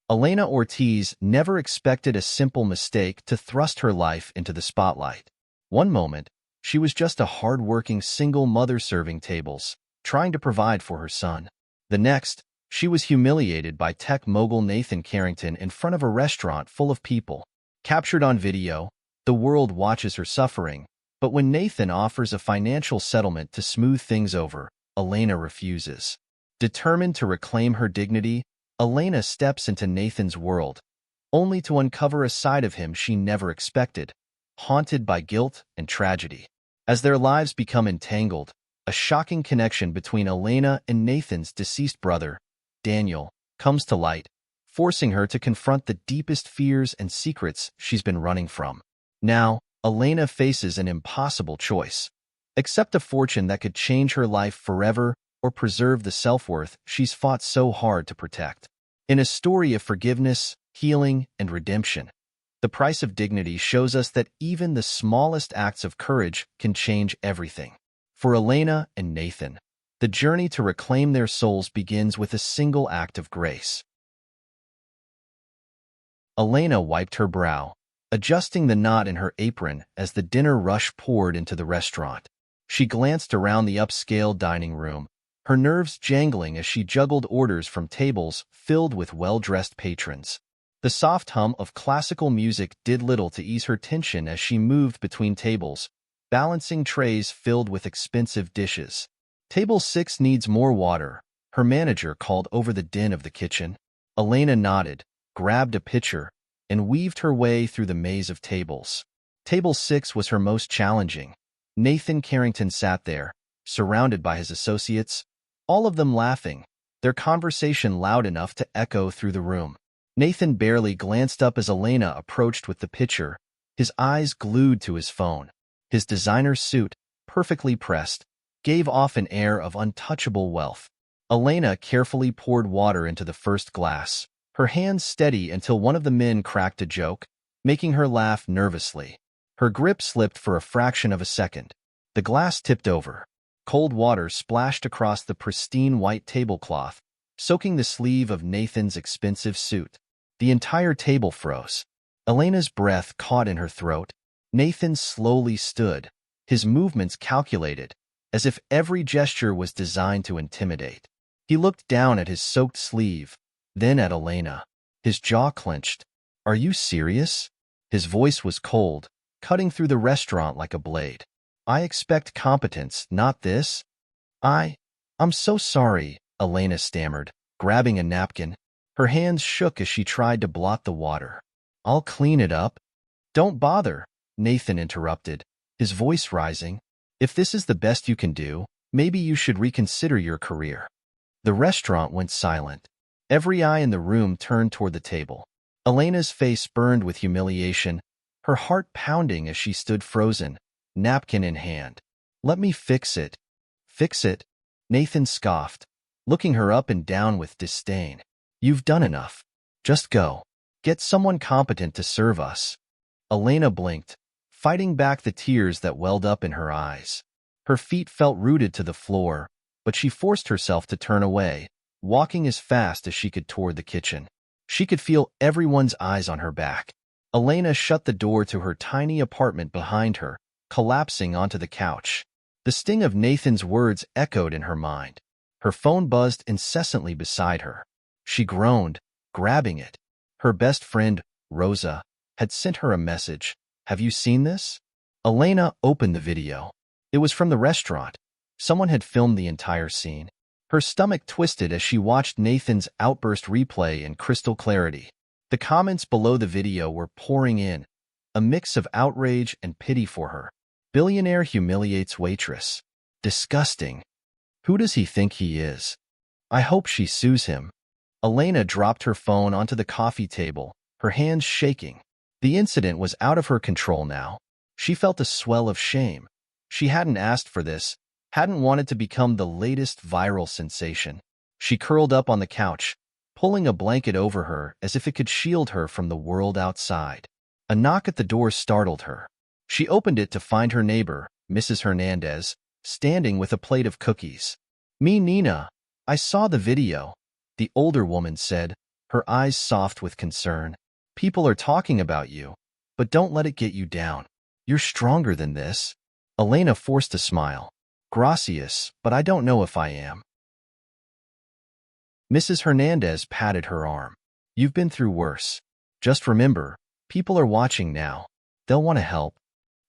Elena Ortiz never expected a simple mistake to thrust her life into the spotlight. One moment, she was just a hard-working single mother serving tables, trying to provide for her son. The next, she was humiliated by tech mogul Nathan Carrington in front of a restaurant full of people. Captured on video, the world watches her suffering, but when Nathan offers a financial settlement to smooth things over, Elena refuses. Determined to reclaim her dignity, Elena steps into Nathan's world, only to uncover a side of him she never expected, haunted by guilt and tragedy. As their lives become entangled, a shocking connection between Elena and Nathan's deceased brother, Daniel, comes to light, forcing her to confront the deepest fears and secrets she's been running from. Now, Elena faces an impossible choice: accept a fortune that could change her life forever or preserve the self-worth she's fought so hard to protect. In a story of forgiveness, healing, and redemption, The Price of Dignity shows us that even the smallest acts of courage can change everything. For Elena and Nathan, the journey to reclaim their souls begins with a single act of grace. Elena wiped her brow, adjusting the knot in her apron as the dinner rush poured into the restaurant. She glanced around the upscale dining room, her nerves jangling as she juggled orders from tables filled with well-dressed patrons. The soft hum of classical music did little to ease her tension as she moved between tables, balancing trays filled with expensive dishes. "Table 6 needs more water," her manager called over the din of the kitchen. Elena nodded, grabbed a pitcher, and weaved her way through the maze of tables. Table 6 was her most challenging. Nathan Carrington sat there, surrounded by his associates, all of them laughing, their conversation loud enough to echo through the room. Nathan barely glanced up as Elena approached with the pitcher, his eyes glued to his phone. His designer suit, perfectly pressed, gave off an air of untouchable wealth. Elena carefully poured water into the first glass, her hands steady until one of the men cracked a joke, making her laugh nervously. Her grip slipped for a fraction of a second. The glass tipped over. Cold water splashed across the pristine white tablecloth, soaking the sleeve of Nathan's expensive suit. The entire table froze. Elena's breath caught in her throat. Nathan slowly stood, his movements calculated, as if every gesture was designed to intimidate. He looked down at his soaked sleeve, then at Elena. His jaw clenched. "Are you serious?" His voice was cold, cutting through the restaurant like a blade. "I expect competence, not this." I'm so sorry," Elena stammered, grabbing a napkin. Her hands shook as she tried to blot the water. "I'll clean it up." "Don't bother," Nathan interrupted, his voice rising. "If this is the best you can do, maybe you should reconsider your career." The restaurant went silent. Every eye in the room turned toward the table. Elena's face burned with humiliation, her heart pounding as she stood frozen, napkin in hand. "Let me fix it." "Fix it?" Nathan scoffed, looking her up and down with disdain. "You've done enough. Just go. Get someone competent to serve us." Elena blinked, fighting back the tears that welled up in her eyes. Her feet felt rooted to the floor, but she forced herself to turn away, walking as fast as she could toward the kitchen. She could feel everyone's eyes on her back. Elena shut the door to her tiny apartment behind her, collapsing onto the couch. The sting of Nathan's words echoed in her mind. Her phone buzzed incessantly beside her. She groaned, grabbing it. Her best friend, Rosa, had sent her a message. "Have you seen this?" Elena opened the video. It was from the restaurant. Someone had filmed the entire scene. Her stomach twisted as she watched Nathan's outburst replay in crystal clarity. The comments below the video were pouring in, a mix of outrage and pity for her. "Billionaire humiliates waitress. Disgusting. Who does he think he is? I hope she sues him." Elena dropped her phone onto the coffee table, her hands shaking. The incident was out of her control now. She felt a swell of shame. She hadn't asked for this, hadn't wanted to become the latest viral sensation. She curled up on the couch, pulling a blanket over her as if it could shield her from the world outside. A knock at the door startled her. She opened it to find her neighbor, Mrs. Hernandez, standing with a plate of cookies. "Me, Nina. I saw the video," the older woman said, her eyes soft with concern. People are talking about you, but don't let it get you down. You're stronger than this. Elena forced a smile. Gracias, but I don't know if I am. Mrs. Hernandez patted her arm. You've been through worse. Just remember, people are watching now. They'll want to help.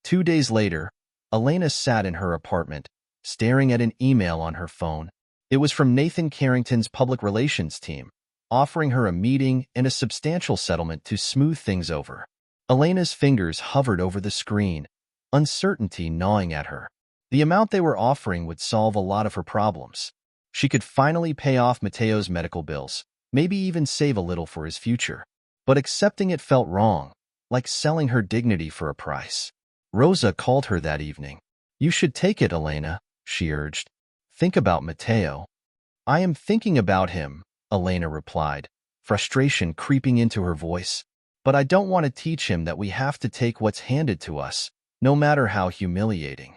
2 days later, Elena sat in her apartment, staring at an email on her phone. It was from Nathan Carrington's public relations team, offering her a meeting and a substantial settlement to smooth things over. Elena's fingers hovered over the screen, uncertainty gnawing at her. The amount they were offering would solve a lot of her problems. She could finally pay off Mateo's medical bills, maybe even save a little for his future. But accepting it felt wrong, like selling her dignity for a price. Rosa called her that evening. You should take it, Elena, she urged. Think about Mateo. I am thinking about him, Elena replied, frustration creeping into her voice. But I don't want to teach him that we have to take what's handed to us, no matter how humiliating.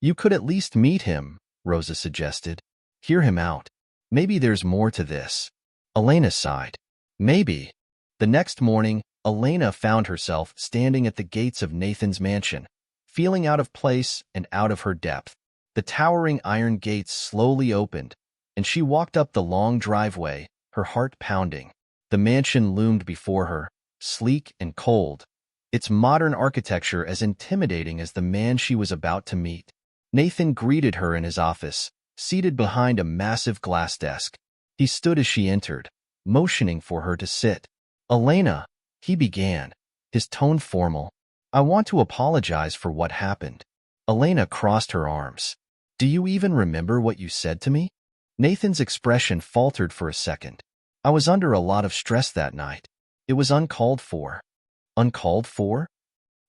You could at least meet him, Rosa suggested. Hear him out. Maybe there's more to this. Elena sighed. Maybe. The next morning, Elena found herself standing at the gates of Nathan's mansion, feeling out of place and out of her depth. The towering iron gates slowly opened, and she walked up the long driveway, her heart pounding. The mansion loomed before her, sleek and cold, its modern architecture as intimidating as the man she was about to meet. Nathan greeted her in his office, seated behind a massive glass desk. He stood as she entered, motioning for her to sit. Elena, he began, his tone formal. I want to apologize for what happened. Elena crossed her arms. Do you even remember what you said to me? Nathan's expression faltered for a second. I was under a lot of stress that night. It was uncalled for. Uncalled for?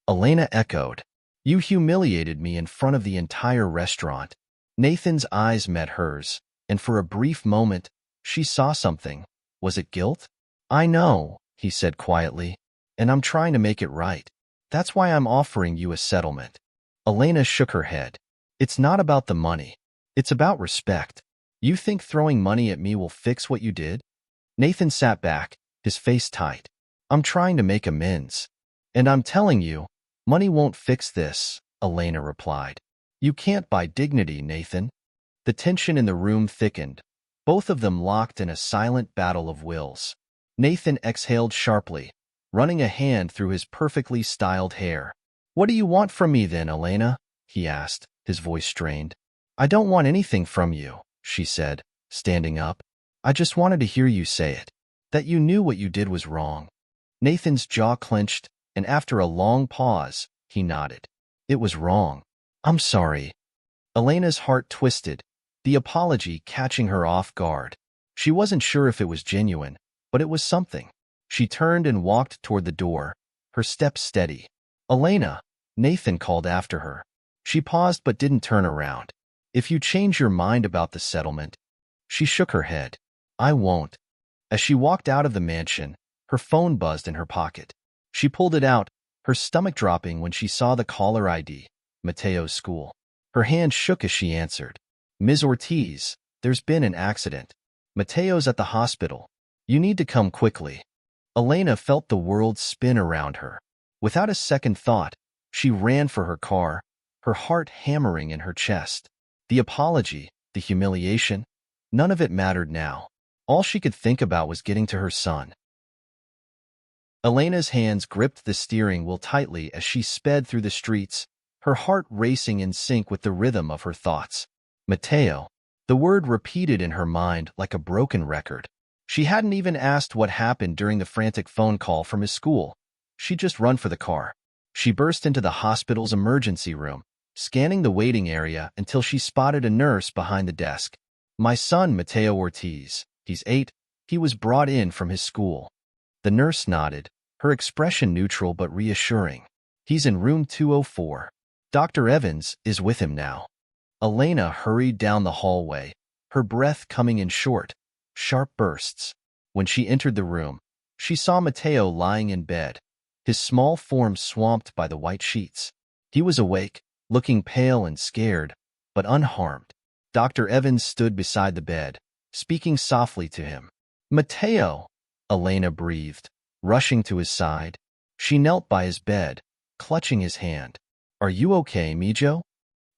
Elena echoed. You humiliated me in front of the entire restaurant. Nathan's eyes met hers, and for a brief moment, she saw something. Was it guilt? I know, he said quietly, and I'm trying to make it right. That's why I'm offering you a settlement. Elena shook her head. It's not about the money. It's about respect. You think throwing money at me will fix what you did? Nathan sat back, his face tight. I'm trying to make amends. And I'm telling you, money won't fix this, Elena replied. You can't buy dignity, Nathan. The tension in the room thickened, both of them locked in a silent battle of wills. Nathan exhaled sharply, running a hand through his perfectly styled hair. What do you want from me then, Elena? He asked, his voice strained. I don't want anything from you, she said, standing up. I just wanted to hear you say it, that you knew what you did was wrong. Nathan's jaw clenched, and after a long pause, he nodded. It was wrong. I'm sorry. Elena's heart twisted, the apology catching her off guard. She wasn't sure if it was genuine, but it was something. She turned and walked toward the door, her steps steady. Elena, Nathan called after her. She paused but didn't turn around. If you change your mind about the settlement. She shook her head. I won't. As she walked out of the mansion, her phone buzzed in her pocket. She pulled it out, her stomach dropping when she saw the caller ID, Mateo's school. Her hand shook as she answered. Ms. Ortiz, there's been an accident. Mateo's at the hospital. You need to come quickly. Elena felt the world spin around her. Without a second thought, she ran for her car, her heart hammering in her chest. The apology, the humiliation, none of it mattered now. All she could think about was getting to her son. Elena's hands gripped the steering wheel tightly as she sped through the streets, her heart racing in sync with the rhythm of her thoughts. Mateo. The word repeated in her mind like a broken record. She hadn't even asked what happened during the frantic phone call from his school. She'd just run for the car. She burst into the hospital's emergency room, scanning the waiting area until she spotted a nurse behind the desk. My son, Mateo Ortiz. He's 8. He was brought in from his school. The nurse nodded, her expression neutral but reassuring. He's in room 204. Dr. Evans is with him now. Elena hurried down the hallway, her breath coming in short, sharp bursts. When she entered the room, she saw Mateo lying in bed, his small form swamped by the white sheets. He was awake, looking pale and scared, but unharmed. Dr. Evans stood beside the bed, speaking softly to him. Mateo! Elena breathed, rushing to his side. She knelt by his bed, clutching his hand. Are you okay, Mijo?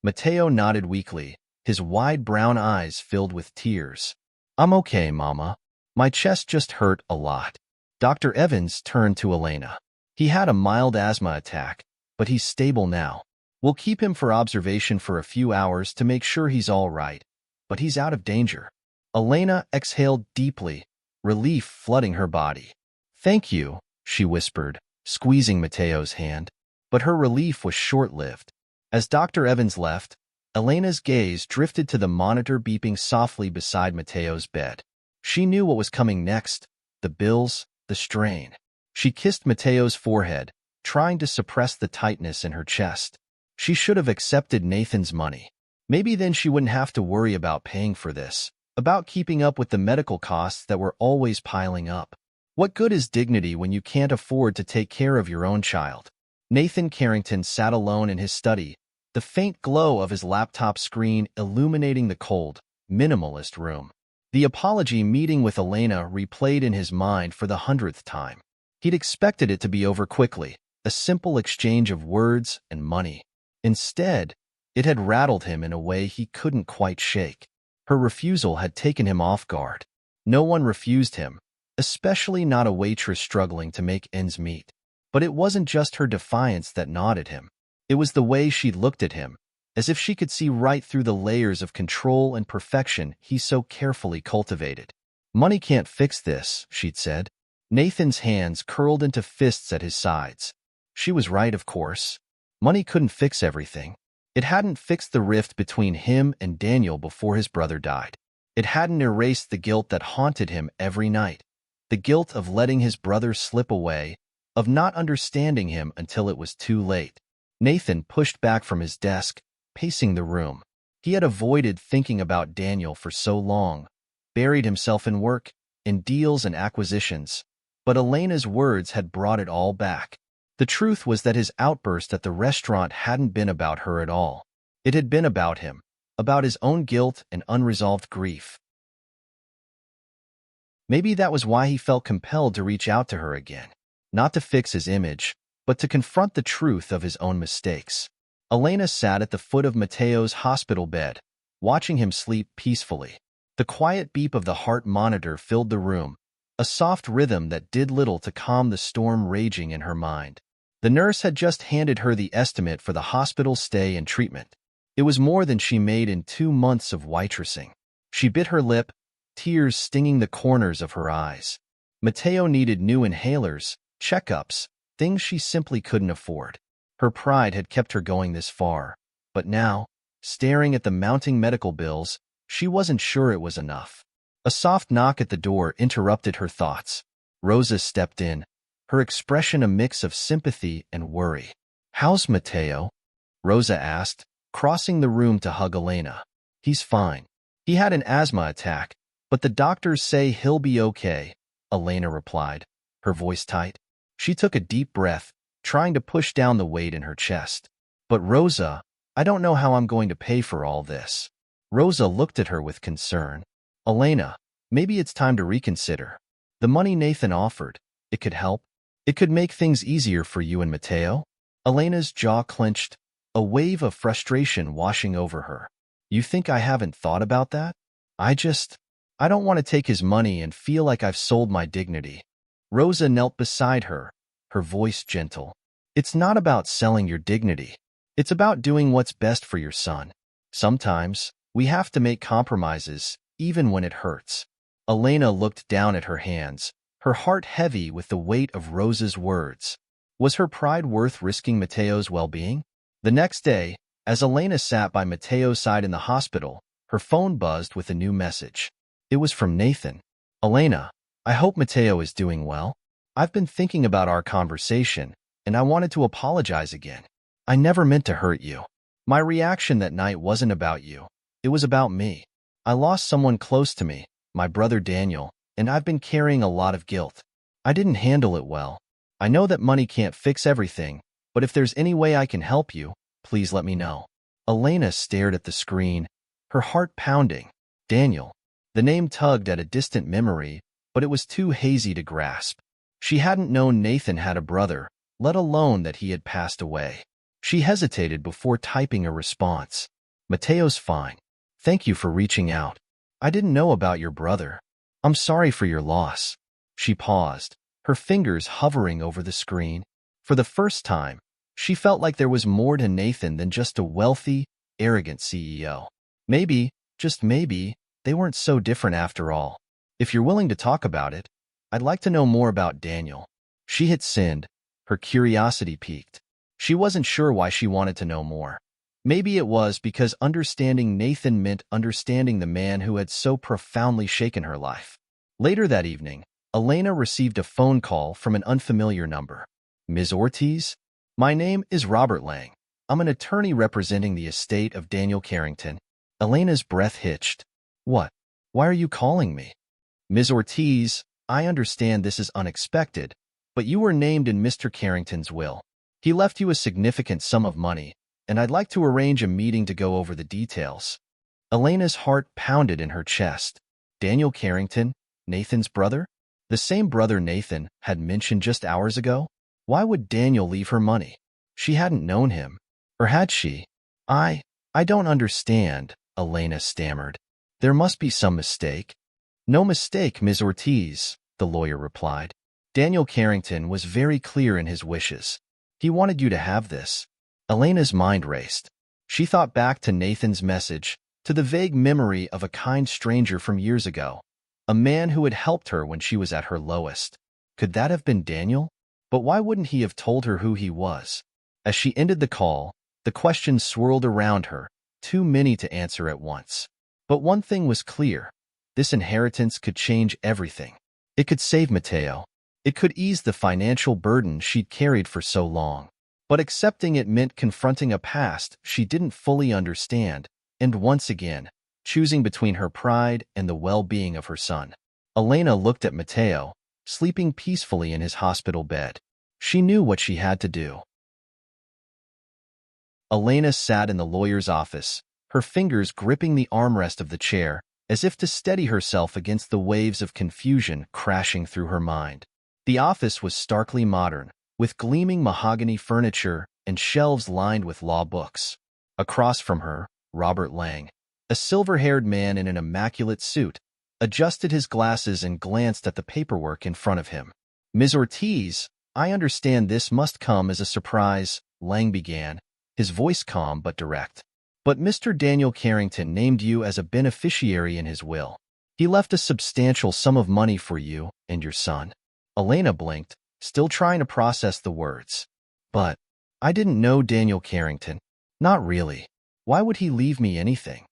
Mateo nodded weakly, his wide brown eyes filled with tears. I'm okay, Mama. My chest just hurt a lot. Dr. Evans turned to Elena. He had a mild asthma attack, but he's stable now. We'll keep him for observation for a few hours to make sure he's all right, but he's out of danger. Elena exhaled deeply, relief flooding her body. Thank you, she whispered, squeezing Mateo's hand. But her relief was short-lived. As Dr. Evans left, Elena's gaze drifted to the monitor beeping softly beside Mateo's bed. She knew what was coming next, the bills, the strain. She kissed Mateo's forehead, trying to suppress the tightness in her chest. She should have accepted Nathan's money. Maybe then she wouldn't have to worry about paying for this, about keeping up with the medical costs that were always piling up. What good is dignity when you can't afford to take care of your own child? Nathan Carrington sat alone in his study, the faint glow of his laptop screen illuminating the cold, minimalist room. The apology meeting with Elena replayed in his mind for the 100th time. He'd expected it to be over quickly, a simple exchange of words and money. Instead, it had rattled him in a way he couldn't quite shake. Her refusal had taken him off guard. No one refused him, especially not a waitress struggling to make ends meet. But it wasn't just her defiance that gnawed at him. It was the way she looked at him, as if she could see right through the layers of control and perfection he so carefully cultivated. Money can't fix this, she'd said. Nathan's hands curled into fists at his sides. She was right, of course. Money couldn't fix everything. It hadn't fixed the rift between him and Daniel before his brother died. It hadn't erased the guilt that haunted him every night. The guilt of letting his brother slip away, of not understanding him until it was too late. Nathan pushed back from his desk, pacing the room. He had avoided thinking about Daniel for so long, buried himself in work, in deals and acquisitions. But Elena's words had brought it all back. The truth was that his outburst at the restaurant hadn't been about her at all. It had been about him, about his own guilt and unresolved grief. Maybe that was why he felt compelled to reach out to her again. Not to fix his image, but to confront the truth of his own mistakes. Elena sat at the foot of Mateo's hospital bed, watching him sleep peacefully. The quiet beep of the heart monitor filled the room, a soft rhythm that did little to calm the storm raging in her mind. The nurse had just handed her the estimate for the hospital stay and treatment. It was more than she made in 2 months of waitressing. She bit her lip, tears stinging the corners of her eyes. Mateo needed new inhalers, checkups, things she simply couldn't afford. Her pride had kept her going this far, but now, staring at the mounting medical bills, she wasn't sure it was enough. A soft knock at the door interrupted her thoughts. Rosa stepped in, her expression a mix of sympathy and worry. "How's Mateo?" Rosa asked, crossing the room to hug Elena. "He's fine. He had an asthma attack, but the doctors say he'll be okay," Elena replied, her voice tight. She took a deep breath, trying to push down the weight in her chest. "But Rosa, I don't know how I'm going to pay for all this." Rosa looked at her with concern. "Elena, maybe it's time to reconsider. The money Nathan offered, it could help. It could make things easier for you and Mateo." Elena's jaw clenched, a wave of frustration washing over her. "You think I haven't thought about that? I don't want to take his money and feel like I've sold my dignity." Rosa knelt beside her, her voice gentle. "It's not about selling your dignity. It's about doing what's best for your son. Sometimes, we have to make compromises, even when it hurts." Elena looked down at her hands, her heart heavy with the weight of Rosa's words. Was her pride worth risking Mateo's well-being? The next day, as Elena sat by Mateo's side in the hospital, her phone buzzed with a new message. It was from Nathan. "Elena, I hope Mateo is doing well. I've been thinking about our conversation, and I wanted to apologize again. I never meant to hurt you. My reaction that night wasn't about you. It was about me. I lost someone close to me, my brother Daniel, and I've been carrying a lot of guilt. I didn't handle it well. I know that money can't fix everything, but if there's any way I can help you, please let me know." Elena stared at the screen, her heart pounding. Daniel. The name tugged at a distant memory, but it was too hazy to grasp. She hadn't known Nathan had a brother, let alone that he had passed away. She hesitated before typing a response. "Mateo's fine. Thank you for reaching out. I didn't know about your brother. I'm sorry for your loss." She paused, her fingers hovering over the screen. For the first time, she felt like there was more to Nathan than just a wealthy, arrogant CEO. Maybe, just maybe, they weren't so different after all. "If you're willing to talk about it, I'd like to know more about Daniel." She hit send, her curiosity piqued. She wasn't sure why she wanted to know more. Maybe it was because understanding Nathan meant understanding the man who had so profoundly shaken her life. Later that evening, Elena received a phone call from an unfamiliar number. "Ms. Ortiz? My name is Robert Lang. I'm an attorney representing the estate of Daniel Carrington." Elena's breath hitched. "What? Why are you calling me?" "Ms. Ortiz, I understand this is unexpected, but you were named in Mr. Carrington's will. He left you a significant sum of money, and I'd like to arrange a meeting to go over the details." Elena's heart pounded in her chest. Daniel Carrington, Nathan's brother? The same brother Nathan had mentioned just hours ago? Why would Daniel leave her money? She hadn't known him. Or had she? I don't understand," Elena stammered. "There must be some mistake." "No mistake, Ms. Ortiz," the lawyer replied. "Daniel Carrington was very clear in his wishes. He wanted you to have this." Elena's mind raced. She thought back to Nathan's message, to the vague memory of a kind stranger from years ago, a man who had helped her when she was at her lowest. Could that have been Daniel? But why wouldn't he have told her who he was? As she ended the call, the questions swirled around her, too many to answer at once. But one thing was clear. This inheritance could change everything. It could save Mateo. It could ease the financial burden she'd carried for so long. But accepting it meant confronting a past she didn't fully understand, and once again, choosing between her pride and the well-being of her son. Elena looked at Mateo, sleeping peacefully in his hospital bed. She knew what she had to do. Elena sat in the lawyer's office, her fingers gripping the armrest of the chair, as if to steady herself against the waves of confusion crashing through her mind. The office was starkly modern, with gleaming mahogany furniture and shelves lined with law books. Across from her, Robert Lang, a silver-haired man in an immaculate suit, adjusted his glasses and glanced at the paperwork in front of him. "Ms. Ortiz, I understand this must come as a surprise," Lang began, his voice calm but direct. "But Mr. Daniel Carrington named you as a beneficiary in his will. He left a substantial sum of money for you and your son." Elena blinked, still trying to process the words. "But I didn't know Daniel Carrington. Not really. Why would he leave me anything?"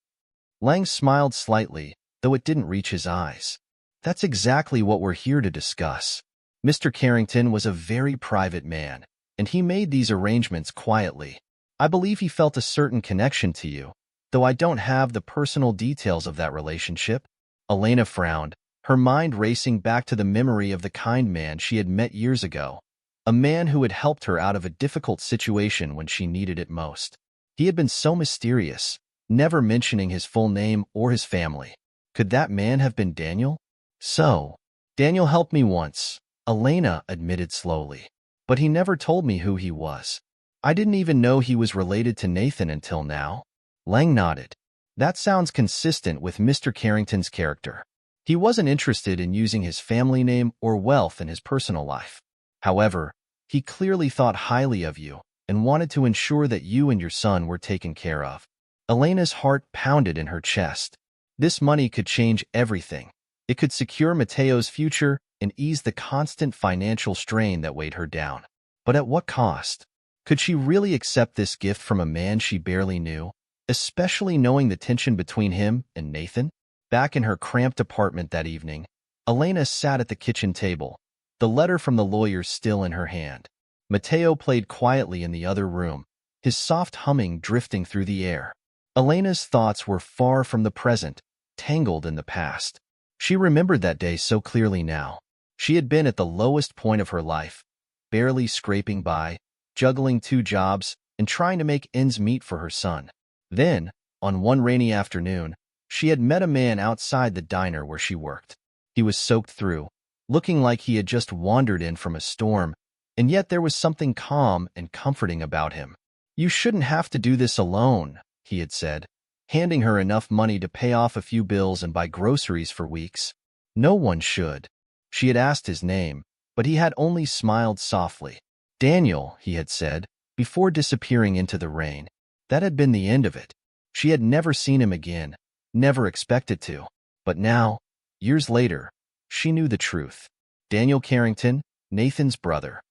Lang smiled slightly, though it didn't reach his eyes. "That's exactly what we're here to discuss. Mr. Carrington was a very private man, and he made these arrangements quietly. I believe he felt a certain connection to you, though I don't have the personal details of that relationship." Elena frowned, her mind racing back to the memory of the kind man she had met years ago, a man who had helped her out of a difficult situation when she needed it most. He had been so mysterious, never mentioning his full name or his family. Could that man have been Daniel? "So, Daniel helped me once," Elena admitted slowly, "but he never told me who he was. I didn't even know he was related to Nathan until now." Lang nodded. "That sounds consistent with Mr. Carrington's character. He wasn't interested in using his family name or wealth in his personal life. However, he clearly thought highly of you and wanted to ensure that you and your son were taken care of." Elena's heart pounded in her chest. This money could change everything. It could secure Mateo's future and ease the constant financial strain that weighed her down. But at what cost? Could she really accept this gift from a man she barely knew, especially knowing the tension between him and Nathan? Back in her cramped apartment that evening, Elena sat at the kitchen table, the letter from the lawyer still in her hand. Mateo played quietly in the other room, his soft humming drifting through the air. Elena's thoughts were far from the present, tangled in the past. She remembered that day so clearly now. She had been at the lowest point of her life, barely scraping by, juggling 2 jobs, and trying to make ends meet for her son. Then, on one rainy afternoon, she had met a man outside the diner where she worked. He He was soaked through, looking like he had just wandered in from a storm, and yet there was something calm and comforting about him. "You shouldn't have to do this alone," he had said, handing her enough money to pay off a few bills and buy groceries for weeks. "No one should." She had asked his name, but he had only smiled softly. "Daniel," he had said, before disappearing into the rain. That had been the end of it. She had never seen him again, never expected to. But now, years later, she knew the truth. Daniel Carrington, Nathan's brother,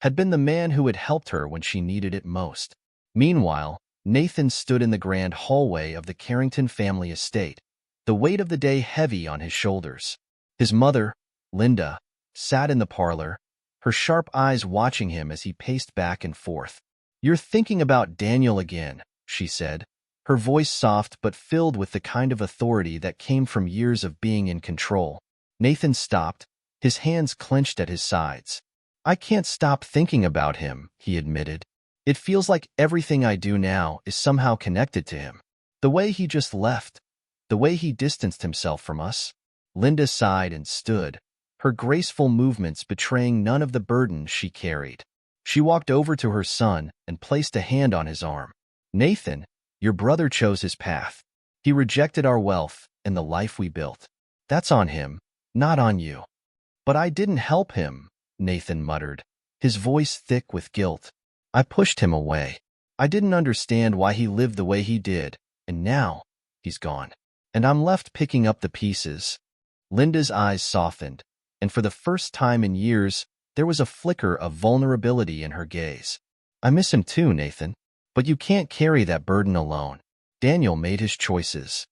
had been the man who had helped her when she needed it most. Meanwhile, Nathan stood in the grand hallway of the Carrington family estate, the weight of the day heavy on his shoulders. His mother, Linda, sat in the parlor, her sharp eyes watching him as he paced back and forth. "You're thinking about Daniel again," she said, her voice soft but filled with the kind of authority that came from years of being in control. Nathan stopped, his hands clenched at his sides. "I can't stop thinking about him," he admitted. "It feels like everything I do now is somehow connected to him. The way he just left, the way he distanced himself from us." Linda sighed and stood, her graceful movements betraying none of the burden she carried. She walked over to her son and placed a hand on his arm. "Nathan, your brother chose his path. He rejected our wealth and the life we built. That's on him, not on you." "But I didn't help him," Nathan muttered, his voice thick with guilt. "I pushed him away. I didn't understand why he lived the way he did, and now he's gone. And I'm left picking up the pieces." Linda's eyes softened, and for the first time in years, there was a flicker of vulnerability in her gaze. "I miss him too, Nathan. But you can't carry that burden alone. Daniel made his choices."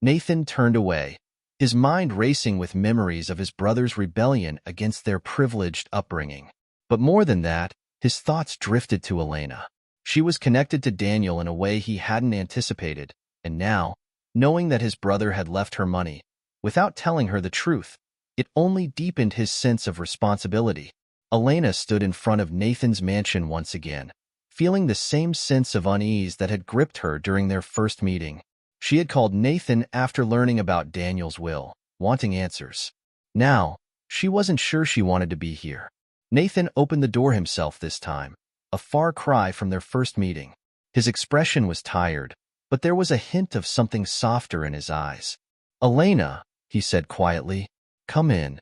Nathan turned away, his mind racing with memories of his brother's rebellion against their privileged upbringing. But more than that, his thoughts drifted to Elena. She was connected to Daniel in a way he hadn't anticipated, and now, knowing that his brother had left her money, without telling her the truth, it only deepened his sense of responsibility. Elena stood in front of Nathan's mansion once again, feeling the same sense of unease that had gripped her during their first meeting. She had called Nathan after learning about Daniel's will, wanting answers. Now, she wasn't sure she wanted to be here. Nathan opened the door himself this time, a far cry from their first meeting. His expression was tired, but there was a hint of something softer in his eyes. "Elena," he said quietly, "come in."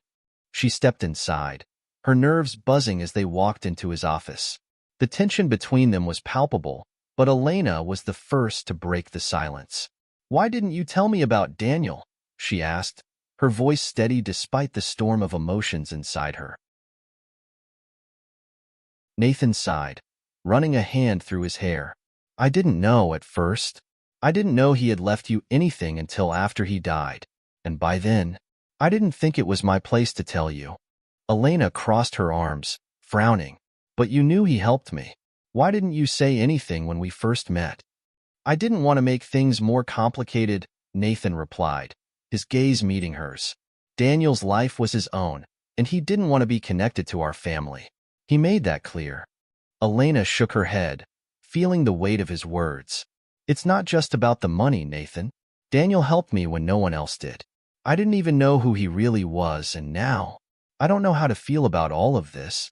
She stepped inside, her nerves buzzing as they walked into his office. The tension between them was palpable, but Elena was the first to break the silence. "Why didn't you tell me about Daniel?" she asked, her voice steady despite the storm of emotions inside her. Nathan sighed, running a hand through his hair. "I didn't know at first. I didn't know he had left you anything until after he died. And by then, I didn't think it was my place to tell you." Elena crossed her arms, frowning. "But you knew he helped me. Why didn't you say anything when we first met?" "I didn't want to make things more complicated," Nathan replied, his gaze meeting hers. "Daniel's life was his own, and he didn't want to be connected to our family. He made that clear." Elena shook her head, feeling the weight of his words. "It's not just about the money, Nathan. Daniel helped me when no one else did. I didn't even know who he really was, and now, I don't know how to feel about all of this."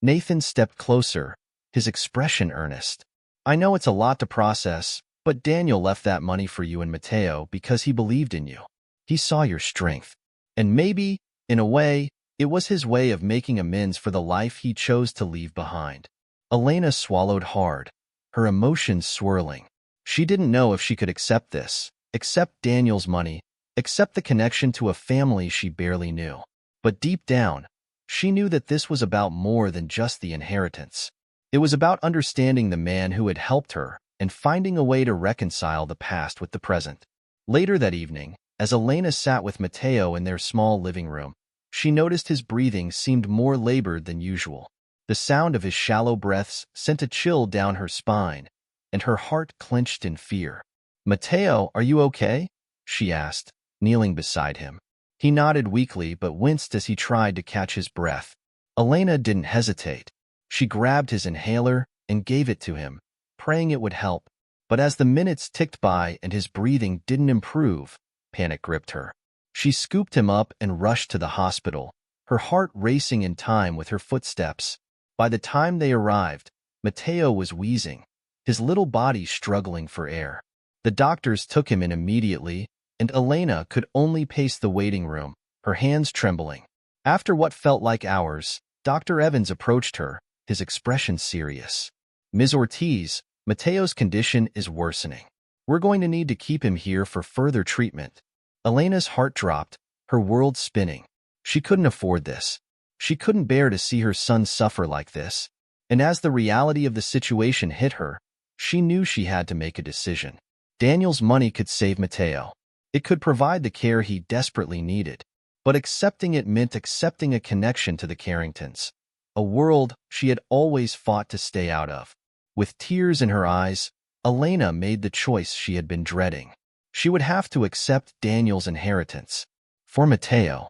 Nathan stepped closer, his expression earnest. "I know it's a lot to process, but Daniel left that money for you and Mateo because he believed in you. He saw your strength. And maybe, in a way, it was his way of making amends for the life he chose to leave behind." Elena swallowed hard, her emotions swirling. She didn't know if she could accept this, accept Daniel's money, accept the connection to a family she barely knew. But deep down, she knew that this was about more than just the inheritance. It was about understanding the man who had helped her and finding a way to reconcile the past with the present. Later that evening, as Elena sat with Mateo in their small living room, she noticed his breathing seemed more labored than usual. The sound of his shallow breaths sent a chill down her spine, and her heart clenched in fear. "Mateo, are you okay?" she asked, kneeling beside him. He nodded weakly but winced as he tried to catch his breath. Elena didn't hesitate. She grabbed his inhaler and gave it to him, praying it would help. But as the minutes ticked by and his breathing didn't improve, panic gripped her. She scooped him up and rushed to the hospital, her heart racing in time with her footsteps. By the time they arrived, Matteo was wheezing, his little body struggling for air. The doctors took him in immediately, and Elena could only pace the waiting room, her hands trembling. After what felt like hours, Dr. Evans approached her, his expression serious. "Ms. Ortiz, Matteo's condition is worsening. We're going to need to keep him here for further treatment." Elena's heart dropped, her world spinning. She couldn't afford this. She couldn't bear to see her son suffer like this. And as the reality of the situation hit her, she knew she had to make a decision. Daniel's money could save Matteo. It could provide the care he desperately needed. But accepting it meant accepting a connection to the Carringtons, a world she had always fought to stay out of. With tears in her eyes, Elena made the choice she had been dreading. She would have to accept Daniel's inheritance. For Matteo.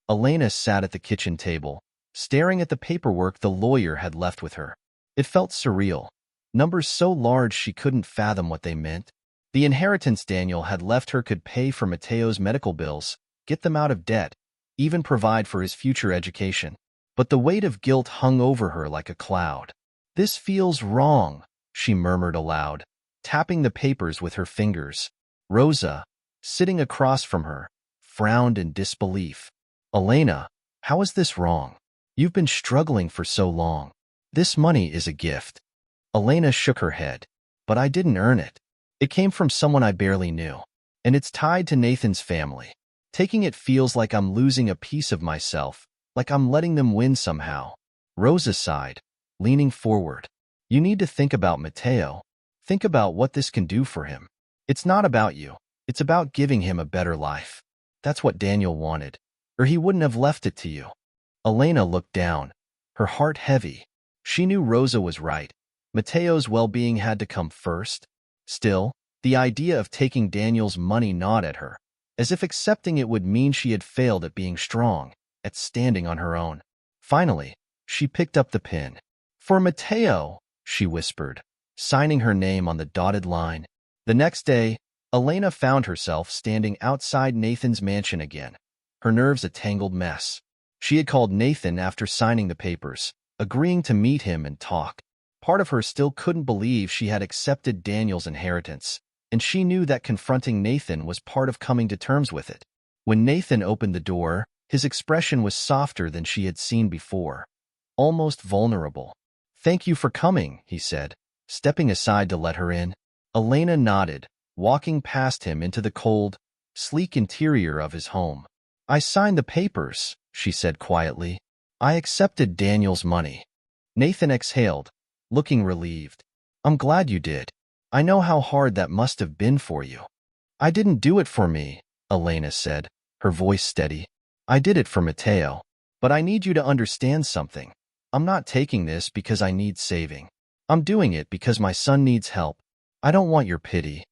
Elena sat at the kitchen table, staring at the paperwork the lawyer had left with her. It felt surreal. Numbers so large she couldn't fathom what they meant. The inheritance Daniel had left her could pay for Matteo's medical bills, get them out of debt, even provide for his future education. But the weight of guilt hung over her like a cloud. "This feels wrong," she murmured aloud, tapping the papers with her fingers. Rosa, sitting across from her, frowned in disbelief. "Elena, how is this wrong? You've been struggling for so long. This money is a gift." Elena shook her head. "But I didn't earn it. It came from someone I barely knew. And it's tied to Nathan's family. Taking it feels like I'm losing a piece of myself, like I'm letting them win somehow." Rosa sighed, leaning forward. "You need to think about Matteo. Think about what this can do for him. It's not about you. It's about giving him a better life. That's what Daniel wanted, or he wouldn't have left it to you." Elena looked down, her heart heavy. She knew Rosa was right. Matteo's well-being had to come first. Still, the idea of taking Daniel's money gnawed at her, as if accepting it would mean she had failed at being strong, at standing on her own. Finally, she picked up the pen. "For Matteo," she whispered, signing her name on the dotted line. The next day, Elena found herself standing outside Nathan's mansion again, her nerves a tangled mess. She had called Nathan after signing the papers, agreeing to meet him and talk. Part of her still couldn't believe she had accepted Daniel's inheritance, and she knew that confronting Nathan was part of coming to terms with it. When Nathan opened the door, his expression was softer than she had seen before, almost vulnerable. "Thank you for coming," he said, stepping aside to let her in. Elena nodded, walking past him into the cold, sleek interior of his home. "I signed the papers," she said quietly. "I accepted Daniel's money." Nathan exhaled, looking relieved. "I'm glad you did. I know how hard that must have been for you." "I didn't do it for me," Elena said, her voice steady. "I did it for Matteo. But I need you to understand something. I'm not taking this because I need saving. I'm doing it because my son needs help. I don't want your pity."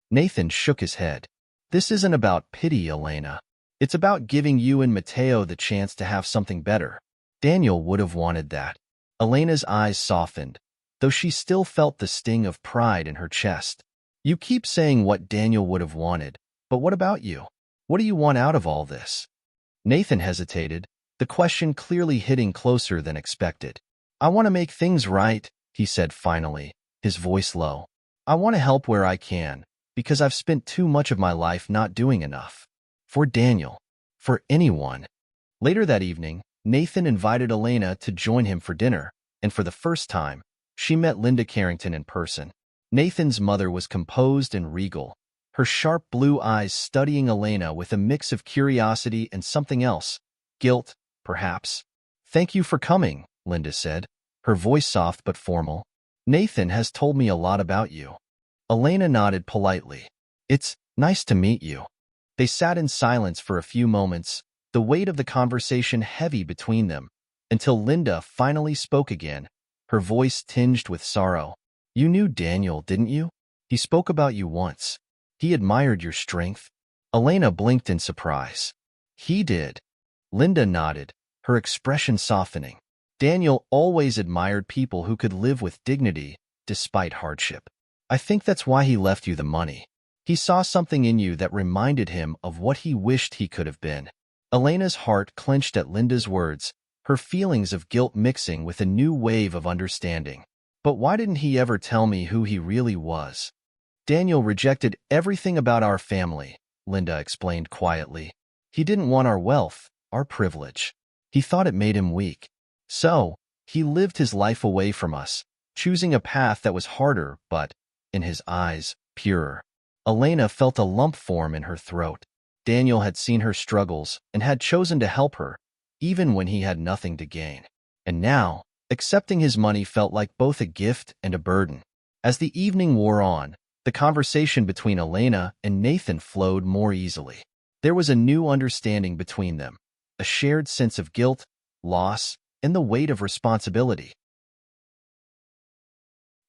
Nathan shook his head. "This isn't about pity, Elena. It's about giving you and Matteo the chance to have something better. Daniel would have wanted that." Elena's eyes softened, though she still felt the sting of pride in her chest. "You keep saying what Daniel would have wanted, but what about you? What do you want out of all this?" Nathan hesitated, the question clearly hitting closer than expected. "I want to make things right," he said finally, his voice low. "I want to help where I can, because I've spent too much of my life not doing enough. For Daniel. For anyone." Later that evening, Nathan invited Elena to join him for dinner, and for the first time, she met Linda Carrington in person. Nathan's mother was composed and regal, her sharp blue eyes studying Elena with a mix of curiosity and something else, guilt, perhaps. "Thank you for coming," Linda said, her voice soft but formal. "Nathan has told me a lot about you." Elena nodded politely. "It's nice to meet you." They sat in silence for a few moments, the weight of the conversation heavy between them, until Linda finally spoke again, her voice tinged with sorrow. "You knew Daniel, didn't you? He spoke about you once. He admired your strength." Elena blinked in surprise. "He did." Linda nodded, her expression softening. "Daniel always admired people who could live with dignity, despite hardship. I think that's why he left you the money. He saw something in you that reminded him of what he wished he could have been. Elena's heart clenched at Linda's words, her feelings of guilt mixing with a new wave of understanding. But why didn't he ever tell me who he really was? Daniel rejected everything about our family, Linda explained quietly. He didn't want our wealth, our privilege. He thought it made him weak. So, he lived his life away from us, choosing a path that was harder but, in his eyes, purer. Elena felt a lump form in her throat. Daniel had seen her struggles and had chosen to help her, even when he had nothing to gain. And now, accepting his money felt like both a gift and a burden. As the evening wore on, the conversation between Elena and Nathan flowed more easily. There was a new understanding between them, a shared sense of guilt, loss, and the weight of responsibility.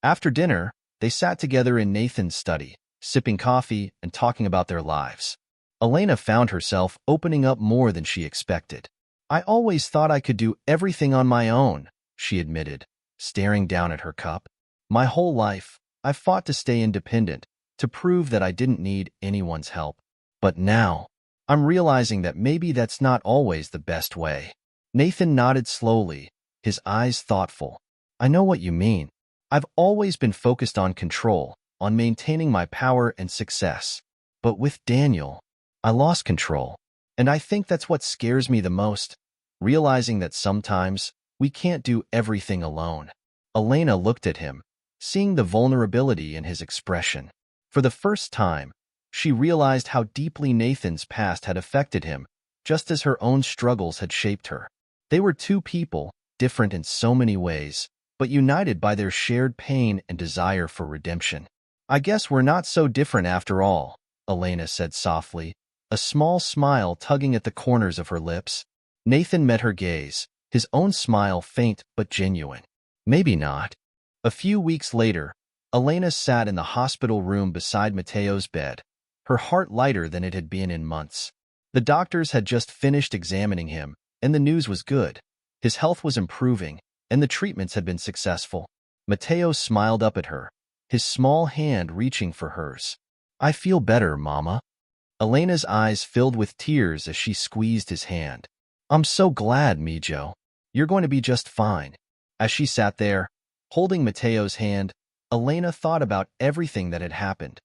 After dinner, they sat together in Nathan's study, sipping coffee and talking about their lives. Elena found herself opening up more than she expected. "I always thought I could do everything on my own," she admitted, staring down at her cup. "My whole life, I fought to stay independent, to prove that I didn't need anyone's help. But now, I'm realizing that maybe that's not always the best way." Nathan nodded slowly, his eyes thoughtful. "I know what you mean. I've always been focused on control, on maintaining my power and success. But with Daniel, I lost control. And I think that's what scares me the most, realizing that sometimes we can't do everything alone." Elena looked at him, seeing the vulnerability in his expression. For the first time, she realized how deeply Nathan's past had affected him, just as her own struggles had shaped her. They were two people, different in so many ways, but united by their shared pain and desire for redemption. "I guess we're not so different after all," Elena said softly, a small smile tugging at the corners of her lips. Nathan met her gaze, his own smile faint but genuine. "Maybe not." A few weeks later, Elena sat in the hospital room beside Mateo's bed, her heart lighter than it had been in months. The doctors had just finished examining him, and the news was good. His health was improving, and the treatments had been successful. Mateo smiled up at her, his small hand reaching for hers. "I feel better, Mama." Elena's eyes filled with tears as she squeezed his hand. "I'm so glad, Mijo. You're going to be just fine." As she sat there, holding Mateo's hand, Elena thought about everything that had happened.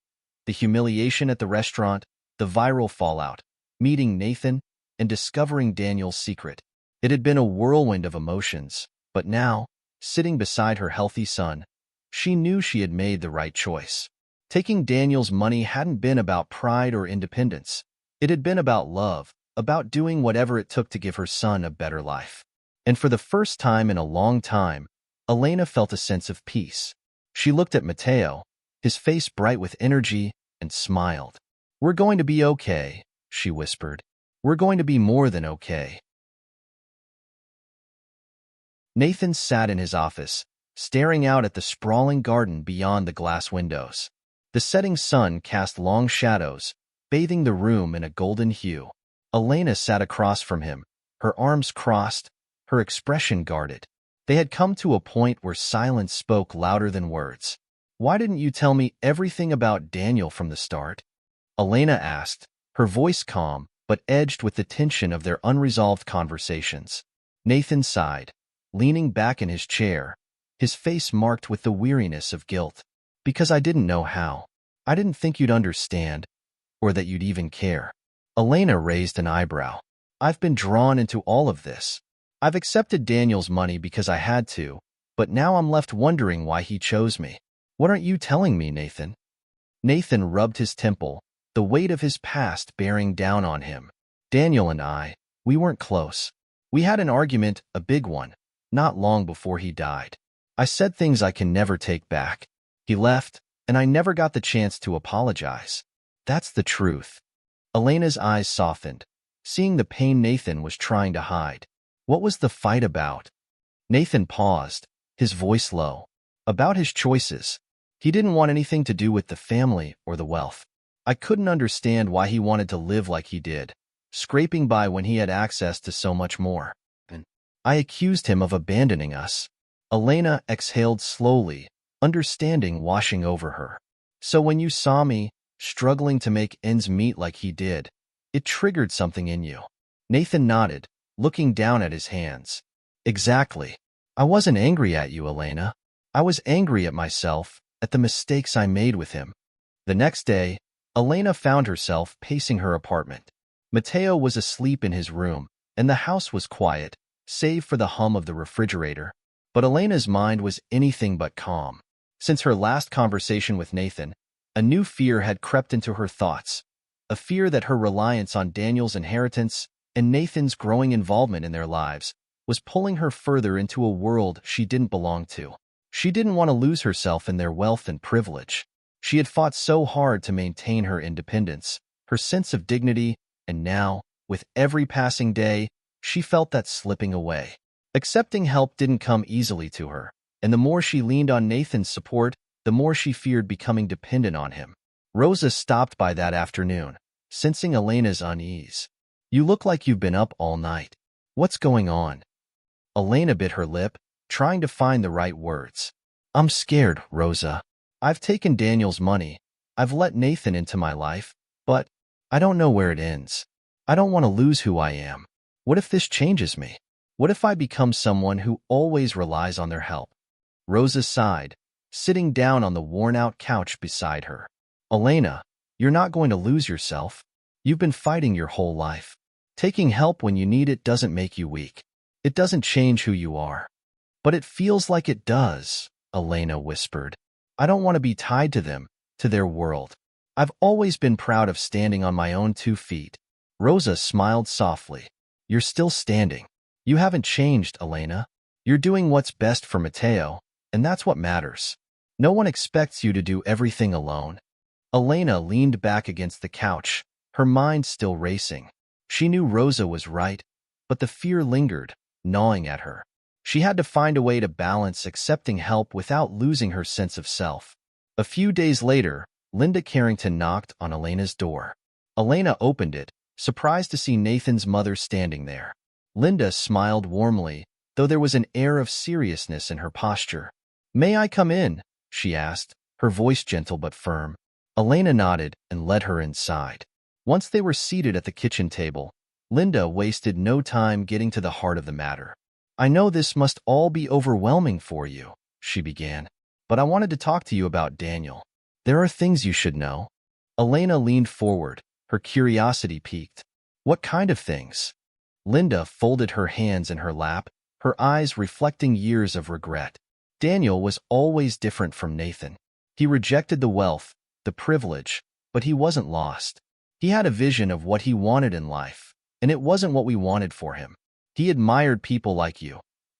The humiliation at the restaurant, the viral fallout, meeting Nathan, and discovering Daniel's secret. It had been a whirlwind of emotions, but now, sitting beside her healthy son, she knew she had made the right choice. Taking Daniel's money hadn't been about pride or independence. It had been about love, about doing whatever it took to give her son a better life. And for the first time in a long time, Elena felt a sense of peace. She looked at Mateo, his face bright with energy, and smiled. "We're going to be okay," she whispered. "We're going to be more than okay." Nathan sat in his office, staring out at the sprawling garden beyond the glass windows. The setting sun cast long shadows, bathing the room in a golden hue. Elena sat across from him, her arms crossed, her expression guarded. They had come to a point where silence spoke louder than words. "Why didn't you tell me everything about Daniel from the start?" Elena asked, her voice calm but edged with the tension of their unresolved conversations. Nathan sighed, leaning back in his chair, his face marked with the weariness of guilt. "Because I didn't know how. I didn't think you'd understand, or that you'd even care." Elena raised an eyebrow. "I've been drawn into all of this. I've accepted Daniel's money because I had to, but now I'm left wondering why he chose me. What aren't you telling me, Nathan?" Nathan rubbed his temple, the weight of his past bearing down on him. "Daniel and I, we weren't close. We had an argument, a big one, not long before he died. I said things I can never take back. He left, and I never got the chance to apologize. That's the truth." Elena's eyes softened, seeing the pain Nathan was trying to hide. "What was the fight about?" Nathan paused, his voice low. "About his choices. He didn't want anything to do with the family or the wealth. I couldn't understand why he wanted to live like he did, scraping by when he had access to so much more. I accused him of abandoning us." Elena exhaled slowly, understanding washing over her. "So when you saw me, struggling to make ends meet like he did. It triggered something in you. Nathan nodded, looking down at his hands. Exactly. I wasn't angry at you, Elena. I was angry at myself, at the mistakes I made with him. The next day, Elena found herself pacing her apartment. Mateo was asleep in his room, and the house was quiet, save for the hum of the refrigerator. But Elena's mind was anything but calm. Since her last conversation with Nathan, a new fear had crept into her thoughts, a fear that her reliance on Daniel's inheritance and Nathan's growing involvement in their lives was pulling her further into a world she didn't belong to. She didn't want to lose herself in their wealth and privilege. She had fought so hard to maintain her independence, her sense of dignity, and now, with every passing day, she felt that slipping away. Accepting help didn't come easily to her, and the more she leaned on Nathan's support, the more she feared becoming dependent on him. Rosa stopped by that afternoon, sensing Elena's unease. You look like you've been up all night. What's going on? Elena bit her lip, trying to find the right words. I'm scared, Rosa. I've taken Daniel's money. I've let Nathan into my life, but I don't know where it ends. I don't want to lose who I am. What if this changes me? What if I become someone who always relies on their help? Rosa sighed, sitting down on the worn-out couch beside her. Elena, you're not going to lose yourself. You've been fighting your whole life. Taking help when you need it doesn't make you weak. It doesn't change who you are. But it feels like it does, Elena whispered. I don't want to be tied to them, to their world. I've always been proud of standing on my own 2 feet. Rosa smiled softly. You're still standing. You haven't changed, Elena. You're doing what's best for Mateo, and that's what matters. No one expects you to do everything alone. Elena leaned back against the couch, her mind still racing. She knew Rosa was right, but the fear lingered, gnawing at her. She had to find a way to balance accepting help without losing her sense of self. A few days later, Linda Carrington knocked on Elena's door. Elena opened it, surprised to see Nathan's mother standing there. Linda smiled warmly, though there was an air of seriousness in her posture. May I come in? She asked, her voice gentle but firm. Elena nodded and led her inside. Once they were seated at the kitchen table, Linda wasted no time getting to the heart of the matter. I know this must all be overwhelming for you, she began, but I wanted to talk to you about Daniel. There are things you should know. Elena leaned forward, her curiosity piqued. What kind of things? Linda folded her hands in her lap, her eyes reflecting years of regret. Daniel was always different from Nathan. He rejected the wealth, the privilege, but he wasn't lost. He had a vision of what he wanted in life, and it wasn't what we wanted for him. He admired people like you,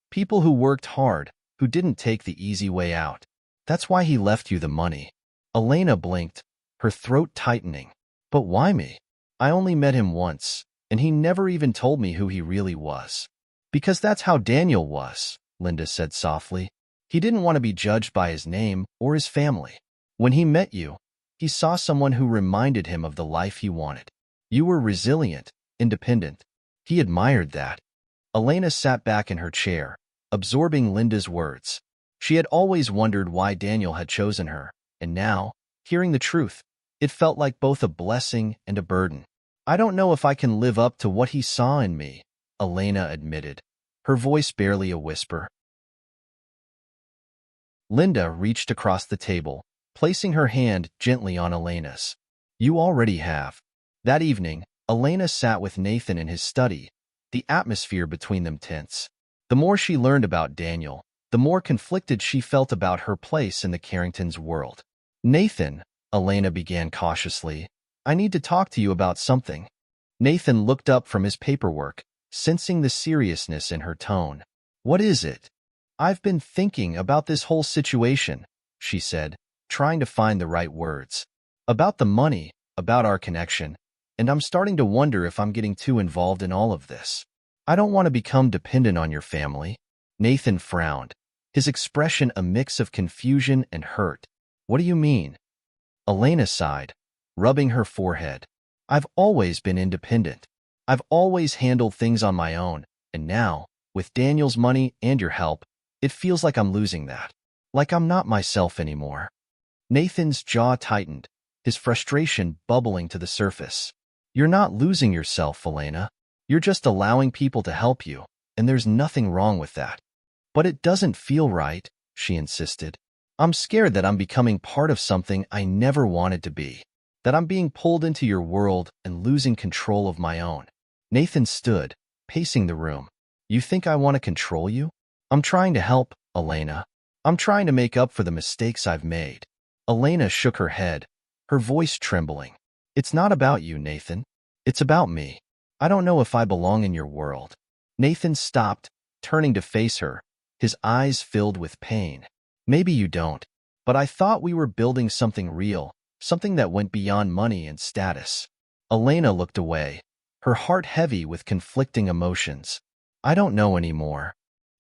people who worked hard, who didn't take the easy way out. That's why he left you the money. Elena blinked, her throat tightening. But why me? I only met him once, and he never even told me who he really was. Because that's how Daniel was, Linda said softly. He didn't want to be judged by his name or his family. When he met you, he saw someone who reminded him of the life he wanted. You were resilient, independent. He admired that. Elena sat back in her chair, absorbing Linda's words. She had always wondered why Daniel had chosen her, and now, hearing the truth, it felt like both a blessing and a burden. I don't know if I can live up to what he saw in me, Elena admitted, her voice barely a whisper. Linda reached across the table, placing her hand gently on Elena's. You already have. That evening, Elena sat with Nathan in his study, the atmosphere between them tense. The more she learned about Daniel, the more conflicted she felt about her place in the Carringtons' world. Nathan, Elena began cautiously, I need to talk to you about something. Nathan looked up from his paperwork, sensing the seriousness in her tone. What is it? I've been thinking about this whole situation, she said, trying to find the right words. About the money, about our connection, and I'm starting to wonder if I'm getting too involved in all of this. I don't want to become dependent on your family. Nathan frowned, his expression a mix of confusion and hurt. What do you mean? Elena sighed, rubbing her forehead. I've always been independent. I've always handled things on my own, and now, with Daniel's money and your help, it feels like I'm losing that. Like I'm not myself anymore. Nathan's jaw tightened, his frustration bubbling to the surface. You're not losing yourself, Elena. You're just allowing people to help you, and there's nothing wrong with that. But it doesn't feel right, she insisted. I'm scared that I'm becoming part of something I never wanted to be, that I'm being pulled into your world and losing control of my own. Nathan stood, pacing the room. You think I want to control you? I'm trying to help, Elena. I'm trying to make up for the mistakes I've made. Elena shook her head, her voice trembling. It's not about you, Nathan. It's about me. I don't know if I belong in your world. Nathan stopped, turning to face her, his eyes filled with pain. Maybe you don't, but I thought we were building something real, something that went beyond money and status. Elena looked away, her heart heavy with conflicting emotions. I don't know anymore.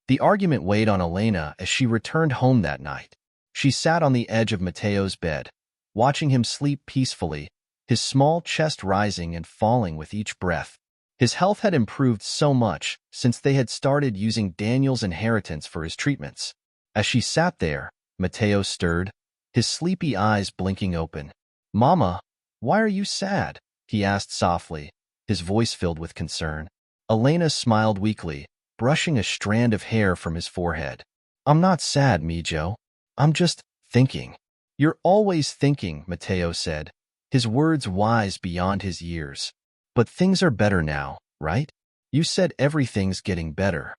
The argument weighed on Elena as she returned home that night. She sat on the edge of Mateo's bed, watching him sleep peacefully, his small chest rising and falling with each breath. His health had improved so much since they had started using Daniel's inheritance for his treatments. As she sat there, Mateo stirred, his sleepy eyes blinking open. Mama, why are you sad? He asked softly, his voice filled with concern. Elena smiled weakly, brushing a strand of hair from his forehead. I'm not sad, Mijo. I'm just thinking. You're always thinking, Mateo said, his words wise beyond his years. But things are better now, right? You said everything's getting better.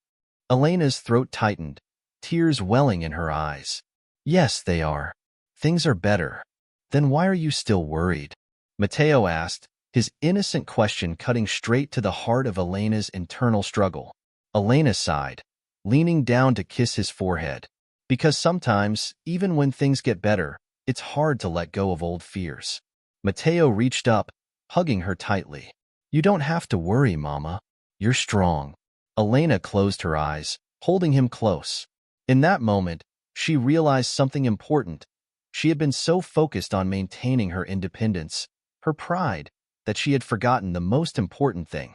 Elena's throat tightened, tears welling in her eyes. Yes, they are. Things are better. Then why are you still worried? Mateo asked, his innocent question cutting straight to the heart of Elena's internal struggle. Elena sighed, leaning down to kiss his forehead. Because sometimes, even when things get better, it's hard to let go of old fears. Mateo reached up, hugging her tightly. You don't have to worry, Mama. You're strong. Elena closed her eyes, holding him close. In that moment, she realized something important. She had been so focused on maintaining her independence, her pride, that she had forgotten the most important thing.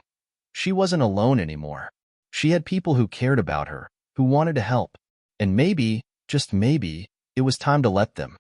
She wasn't alone anymore. She had people who cared about her, who wanted to help. And maybe, just maybe, it was time to let them.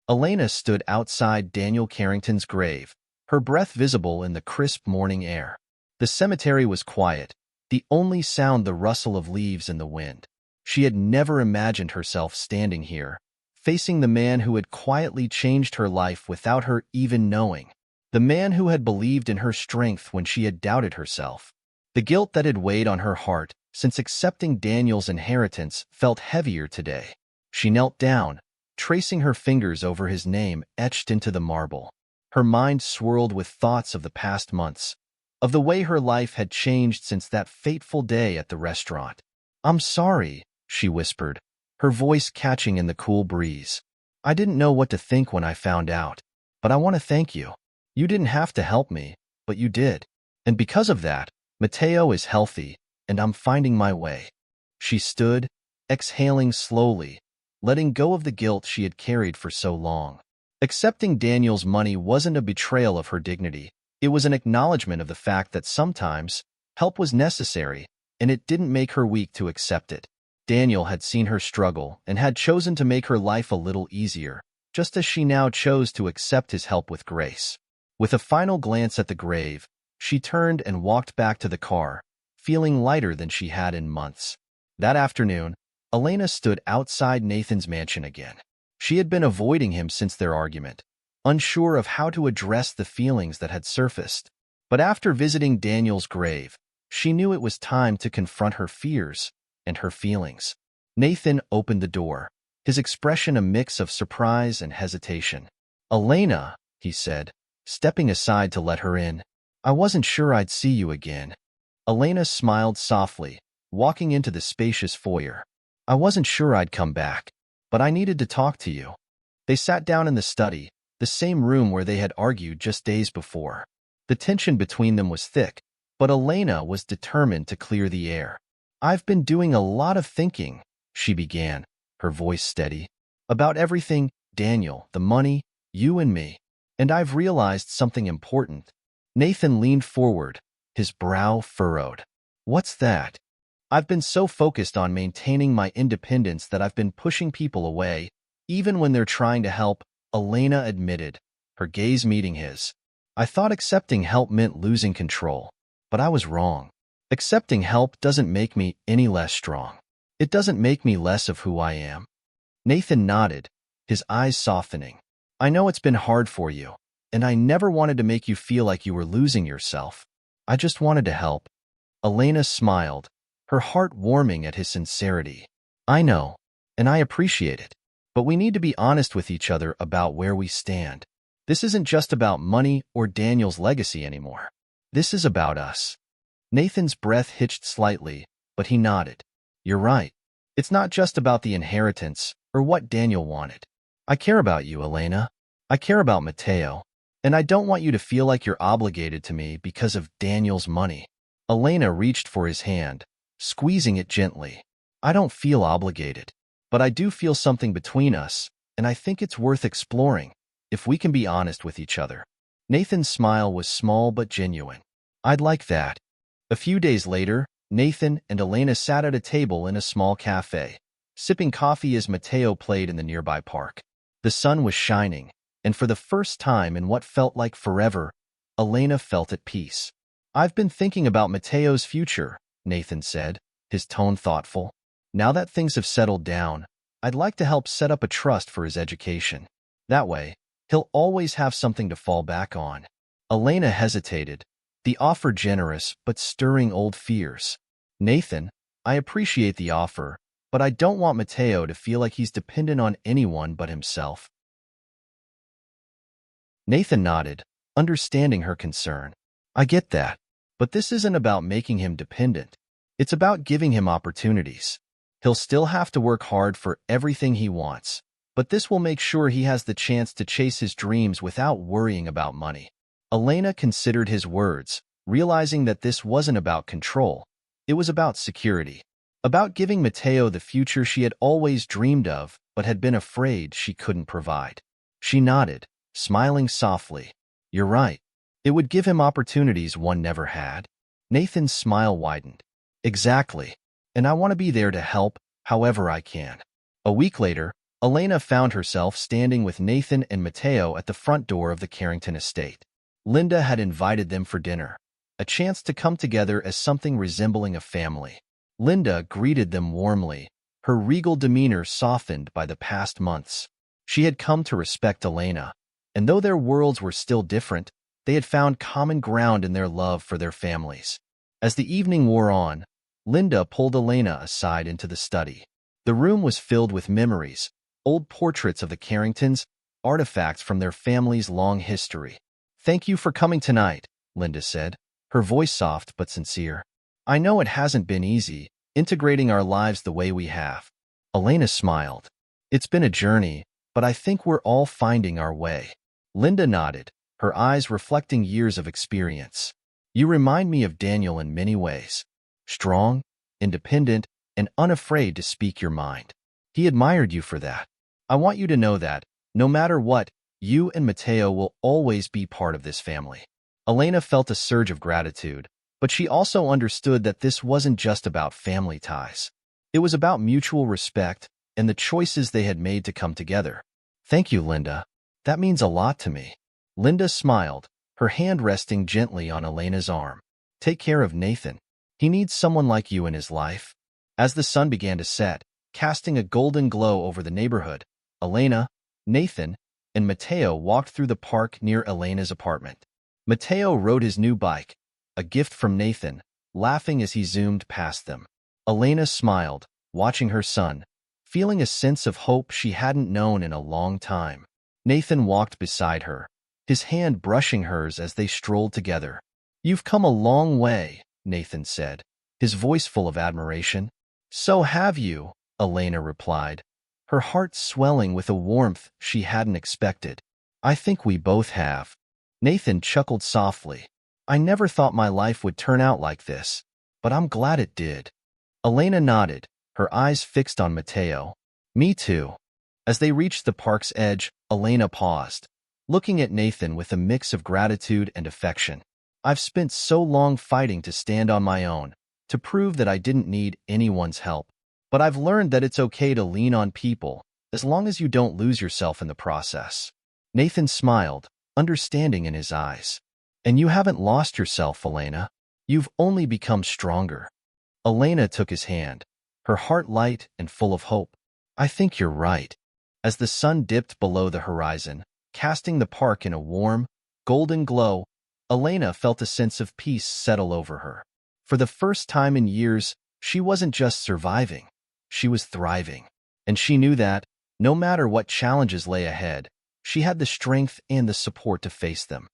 Elena stood outside Daniel Carrington's grave, her breath visible in the crisp morning air. The cemetery was quiet, the only sound the rustle of leaves in the wind. She had never imagined herself standing here, facing the man who had quietly changed her life without her even knowing. The man who had believed in her strength when she had doubted herself. The guilt that had weighed on her heart since accepting Daniel's inheritance felt heavier today. She knelt down, tracing her fingers over his name etched into the marble. Her mind swirled with thoughts of the past months, of the way her life had changed since that fateful day at the restaurant. I'm sorry, she whispered, her voice catching in the cool breeze. I didn't know what to think when I found out, but I want to thank you. You didn't have to help me, but you did. And because of that, Mateo is healthy, and I'm finding my way. She stood, exhaling slowly, letting go of the guilt she had carried for so long. Accepting Daniel's money wasn't a betrayal of her dignity. It was an acknowledgement of the fact that sometimes help was necessary, and it didn't make her weak to accept it. Daniel had seen her struggle and had chosen to make her life a little easier, just as she now chose to accept his help with grace. With a final glance at the grave, she turned and walked back to the car, feeling lighter than she had in months. That afternoon, Elena stood outside Nathan's mansion again. She had been avoiding him since their argument, unsure of how to address the feelings that had surfaced. But after visiting Daniel's grave, she knew it was time to confront her fears and her feelings. Nathan opened the door, his expression a mix of surprise and hesitation. Elena, he said, stepping aside to let her in. I wasn't sure I'd see you again. Elena smiled softly, walking into the spacious foyer. I wasn't sure I'd come back, but I needed to talk to you. They sat down in the study, the same room where they had argued just days before. The tension between them was thick, but Elena was determined to clear the air. I've been doing a lot of thinking, she began, her voice steady, about everything, Daniel, the money, you and me. And I've realized something important. Nathan leaned forward, his brow furrowed. What's that? I've been so focused on maintaining my independence that I've been pushing people away, Even when they're trying to help, Elena admitted, her gaze meeting his. I thought accepting help meant losing control, but I was wrong. Accepting help doesn't make me any less strong. It doesn't make me less of who I am. Nathan nodded, his eyes softening. I know it's been hard for you, and I never wanted to make you feel like you were losing yourself. I just wanted to help. Elena smiled, her heart warming at his sincerity. I know, and I appreciate it. But we need to be honest with each other about where we stand. This isn't just about money or Daniel's legacy anymore. This is about us. Nathan's breath hitched slightly, but he nodded. You're right. It's not just about the inheritance or what Daniel wanted. I care about you, Elena. I care about Mateo. And I don't want you to feel like you're obligated to me because of Daniel's money. Elena reached for his hand, squeezing it gently. I don't feel obligated, but I do feel something between us, and I think it's worth exploring, if we can be honest with each other. Nathan's smile was small but genuine. I'd like that. A few days later, Nathan and Elena sat at a table in a small cafe, sipping coffee as Mateo played in the nearby park. The sun was shining, and for the first time in what felt like forever, Elena felt at peace. I've been thinking about Mateo's future, Nathan said, his tone thoughtful. Now that things have settled down, I'd like to help set up a trust for his education. That way, he'll always have something to fall back on. Elena hesitated, the offer generous but stirring old fears. Nathan, I appreciate the offer, but I don't want Mateo to feel like he's dependent on anyone but himself. Nathan nodded, understanding her concern. I get that, but this isn't about making him dependent. It's about giving him opportunities. He'll still have to work hard for everything he wants, but this will make sure he has the chance to chase his dreams without worrying about money. Elena considered his words, realizing that this wasn't about control. It was about security. About giving Mateo the future she had always dreamed of, but had been afraid she couldn't provide. She nodded, smiling softly. You're right. It would give him opportunities one never had. Nathan's smile widened. Exactly. And I want to be there to help, however I can. A week later, Elena found herself standing with Nathan and Mateo at the front door of the Carrington estate. Linda had invited them for dinner, a chance to come together as something resembling a family. Linda greeted them warmly, her regal demeanor softened by the past months. She had come to respect Elena, and though their worlds were still different, they had found common ground in their love for their families. As the evening wore on, Linda pulled Elena aside into the study. The room was filled with memories, old portraits of the Carringtons, artifacts from their family's long history. Thank you for coming tonight, Linda said, her voice soft but sincere. I know it hasn't been easy, integrating our lives the way we have. Elena smiled. It's been a journey, but I think we're all finding our way. Linda nodded, her eyes reflecting years of experience. You remind me of Daniel in many ways. Strong, independent, and unafraid to speak your mind. He admired you for that. I want you to know that, no matter what, you and Mateo will always be part of this family. Elena felt a surge of gratitude, but she also understood that this wasn't just about family ties. It was about mutual respect and the choices they had made to come together. Thank you, Linda. That means a lot to me. Linda smiled, her hand resting gently on Elena's arm. Take care of Nathan. He needs someone like you in his life. As the sun began to set, casting a golden glow over the neighborhood, Elena, Nathan, and Mateo walked through the park near Elena's apartment. Mateo rode his new bike, a gift from Nathan, laughing as he zoomed past them. Elena smiled, watching her son, feeling a sense of hope she hadn't known in a long time. Nathan walked beside her, his hand brushing hers as they strolled together. You've come a long way, Nathan said, his voice full of admiration. So have you, Elena replied, her heart swelling with a warmth she hadn't expected. I think we both have. Nathan chuckled softly. I never thought my life would turn out like this, but I'm glad it did. Elena nodded, her eyes fixed on Mateo. Me too. As they reached the park's edge, Elena paused, looking at Nathan with a mix of gratitude and affection. I've spent so long fighting to stand on my own, to prove that I didn't need anyone's help. But I've learned that it's okay to lean on people, as long as you don't lose yourself in the process. Nathan smiled, understanding in his eyes. And you haven't lost yourself, Elena. You've only become stronger. Elena took his hand, her heart light and full of hope. I think you're right. As the sun dipped below the horizon, casting the park in a warm, golden glow, Elena felt a sense of peace settle over her. For the first time in years, she wasn't just surviving, she was thriving. And she knew that, no matter what challenges lay ahead, she had the strength and the support to face them.